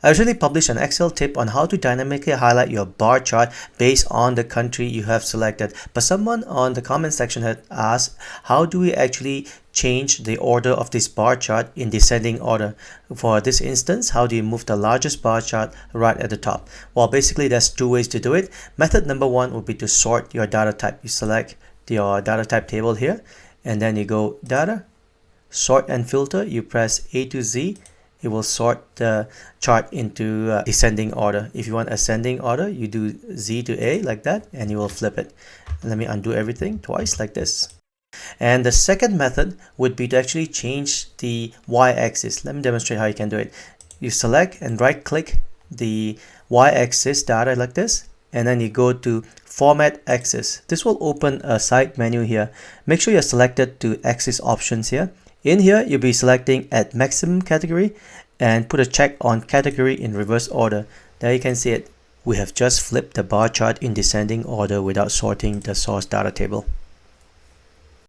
I recently published an Excel tip on how to dynamically highlight your bar chart based on the country you have selected. But someone on the comment section had asked, how do we actually change the order of this bar chart in descending order? For this instance, how do you move the largest bar chart right at the top? Well, basically there's two ways to do it. Method number one would be to sort your data type. You select your data type table here, and then you go data, sort and filter. You press A to Z. It will sort the chart into descending order. If you want ascending order, you do Z to A like that, and you will flip it. Let me undo everything twice like this. And the second method would be to actually change the y-axis. Let me demonstrate how you can do it. You select and right click the y-axis data like this, and then you go to format axis. This will open a side menu here. Make sure you're selected to axis options here. In here, you'll be selecting at maximum category and put a check on category in reverse order. There you can see it. We have just flipped the bar chart in descending order without sorting the source data table.